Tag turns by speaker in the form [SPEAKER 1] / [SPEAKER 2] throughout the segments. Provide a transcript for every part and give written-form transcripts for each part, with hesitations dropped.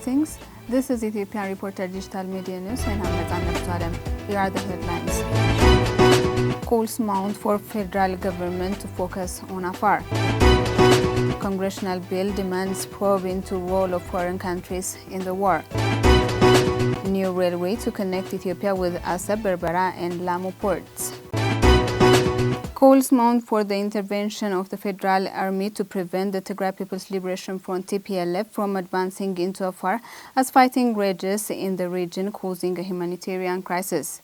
[SPEAKER 1] Greetings. This is Ethiopian Reporter Digital Media News and I'm Nazan. Here are the headlines. Calls mount for federal government to focus on Afar. Congressional bill demands probe into role of foreign countries in the war. New railway to connect Ethiopia with Asab, Berbera and Lamu ports. Calls mount for the intervention of the Federal Army to prevent the Tigray People's Liberation Front TPLF from advancing into Afar as fighting rages in the region, causing a humanitarian crisis.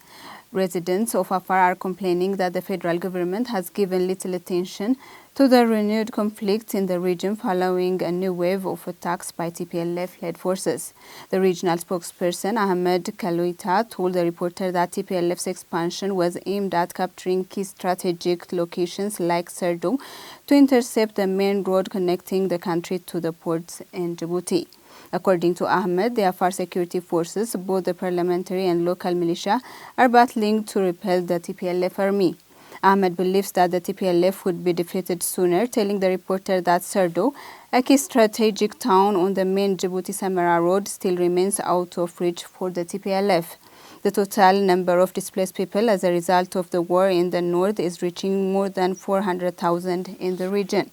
[SPEAKER 1] Residents of Afar are complaining that the federal government has given little attention to the renewed conflict in the region following a new wave of attacks by TPLF-led forces. The regional spokesperson Ahmed Kaloita told the reporter that TPLF's expansion was aimed at capturing key strategic locations like Serdo to intercept the main road connecting the country to the ports in Djibouti. According to Ahmed, the Afar security forces, both the parliamentary and local militia, are battling to repel the TPLF army. Ahmed believes that the TPLF would be defeated sooner, telling the reporter that Serdo, a key strategic town on the main Djibouti-Samara road, still remains out of reach for the TPLF. The total number of displaced people as a result of the war in the north is reaching more than 400,000 in the region.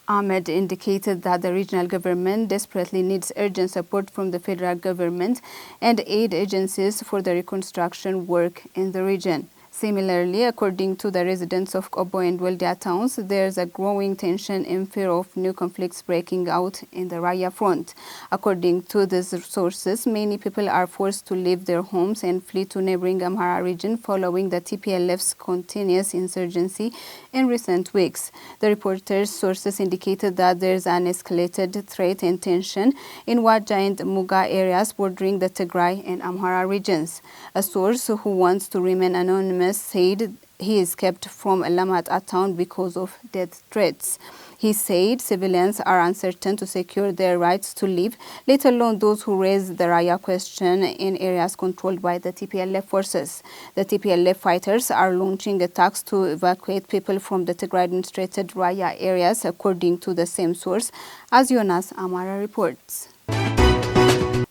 [SPEAKER 1] Ahmed indicated that the regional government desperately needs urgent support from the federal government and aid agencies for the reconstruction work in the region. Similarly, according to the residents of Obo and Weldia towns, there is a growing tension in fear of new conflicts breaking out in the Raya front. According to these sources, many people are forced to leave their homes and flee to neighboring Amhara region following the TPLF's continuous insurgency in recent weeks. The reporter's sources indicated that there is an escalated threat and tension in Waja and Muga areas bordering the Tigray and Amhara regions. A source who wants to remain anonymous said he is kept from Alamata town because of death threats. He said civilians are uncertain to secure their rights to live, let alone those who raise the Raya question in areas controlled by the TPLF forces. The TPLF fighters are launching attacks to evacuate people from the Tigray-administrated Raya areas, according to the same source as Jonas Amara reports.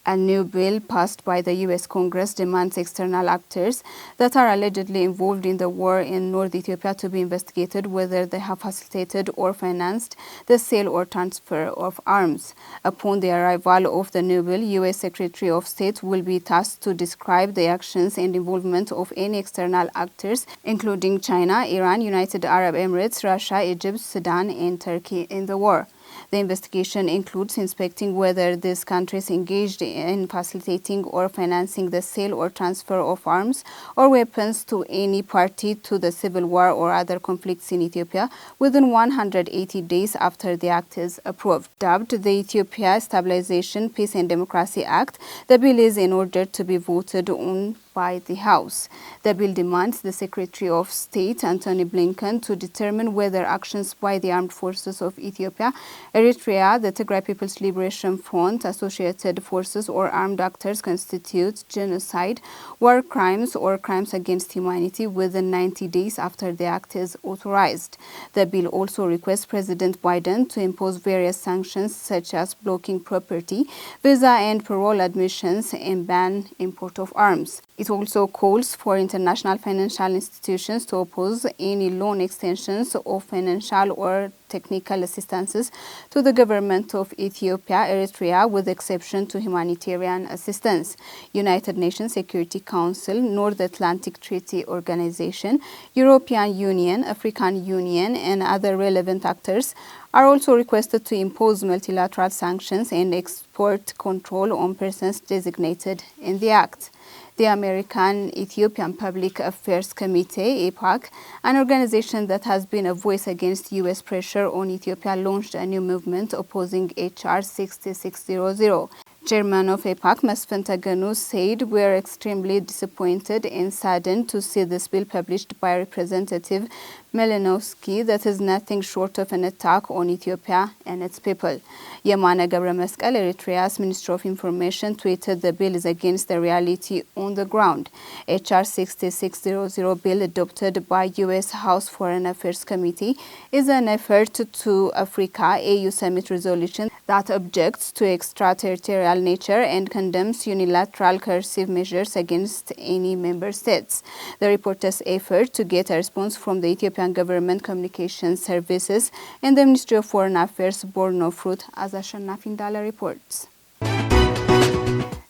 [SPEAKER 1] A new bill passed by the U.S. Congress demands external actors that are allegedly involved in the war in North Ethiopia to be investigated whether they have facilitated or financed the sale or transfer of arms. Upon the arrival of the new bill, U.S. Secretary of State will be tasked to describe the actions and involvement of any external actors, including China, Iran, United Arab Emirates, Russia, Egypt, Sudan, and Turkey in the war. The investigation includes inspecting whether these countries engaged in facilitating or financing the sale or transfer of arms or weapons to any party to the civil war or other conflicts in Ethiopia within 180 days after the act is approved. Dubbed the Ethiopia Stabilization, Peace and Democracy Act, the bill is in order to be voted on by the House. The bill demands the Secretary of State, Antony Blinken, to determine whether actions by the armed forces of Ethiopia, Eritrea, the Tigray People's Liberation Front, associated forces or armed actors constitute genocide, war crimes or crimes against humanity within 90 days after the act is authorized. The bill also requests President Biden to impose various sanctions such as blocking property, visa and parole admissions and ban import of arms. It also calls for international financial institutions to oppose any loan extensions of financial or technical assistances to the government of Ethiopia, Eritrea, with exception to humanitarian assistance. United Nations Security Council, North Atlantic Treaty Organization, European Union, African Union, and other relevant actors are also requested to impose multilateral sanctions and export control on persons designated in the act. The American Ethiopian Public Affairs Committee, APAC, an organization that has been a voice against U.S. pressure on Ethiopia, launched a new movement opposing H.R. 6600. Chairman of APAC, Mesfin Taganu, said, "We are extremely disappointed and saddened to see this bill published by Representative Malinowski that is nothing short of an attack on Ethiopia and its people." Yemane ገብረመስቀል, Eritrea's Minister of Information, tweeted the bill is against the reality on the ground. H.R. 6600 bill adopted by U.S. House Foreign Affairs Committee is an effort to Africa AU Summit resolution that objects to extraterritorial nature and condemns unilateral coercive measures against any member states. The reporter's effort to get a response from the Ethiopian government communications services and the Ministry of Foreign Affairs bore no fruit, as Ashanaf Indala reports.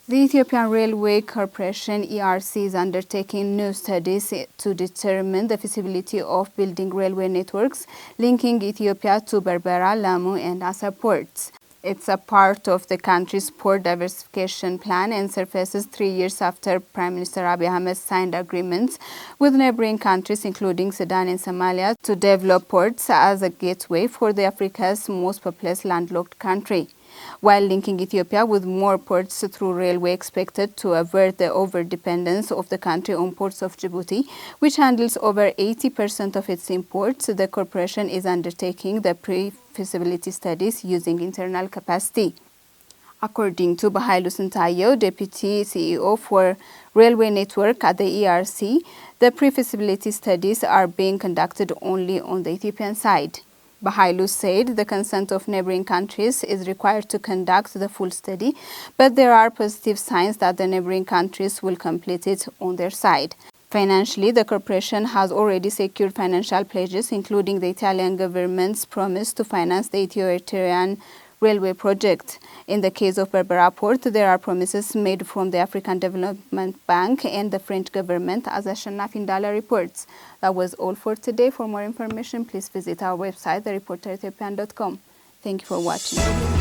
[SPEAKER 1] The Ethiopian Railway Corporation (ERC) is undertaking new studies to determine the feasibility of building railway networks linking Ethiopia to Berbera, Lamu and Afar ports. It's a part of the country's port diversification plan and surfaces 3 years after Prime Minister Abiy Ahmed signed agreements with neighboring countries including Sudan and Somalia to develop ports as a gateway for Africa's most populous landlocked country, while linking Ethiopia with more ports through railway expected to avert the overdependence of the country on ports of Djibouti, which handles over 80% of its imports. The corporation is undertaking the pre-feasibility studies using internal capacity. According to Bahailu Sintayo, Deputy CEO for Railway Network at the ERC, the pre-feasibility studies are being conducted only on the Ethiopian side. Bahailu said the consent of neighboring countries is required to conduct the full study, but there are positive signs that the neighboring countries will complete it on their side. Financially, the corporation has already secured financial pledges, including the Italian government's promise to finance the Ethiopian railway project. In the case of Berbera Port, there are promises made from the African Development Bank and the French government, as Ashanaf Indala reports. That was all for today. For more information, please visit our website, thereporterethiopian.com. Thank you for watching.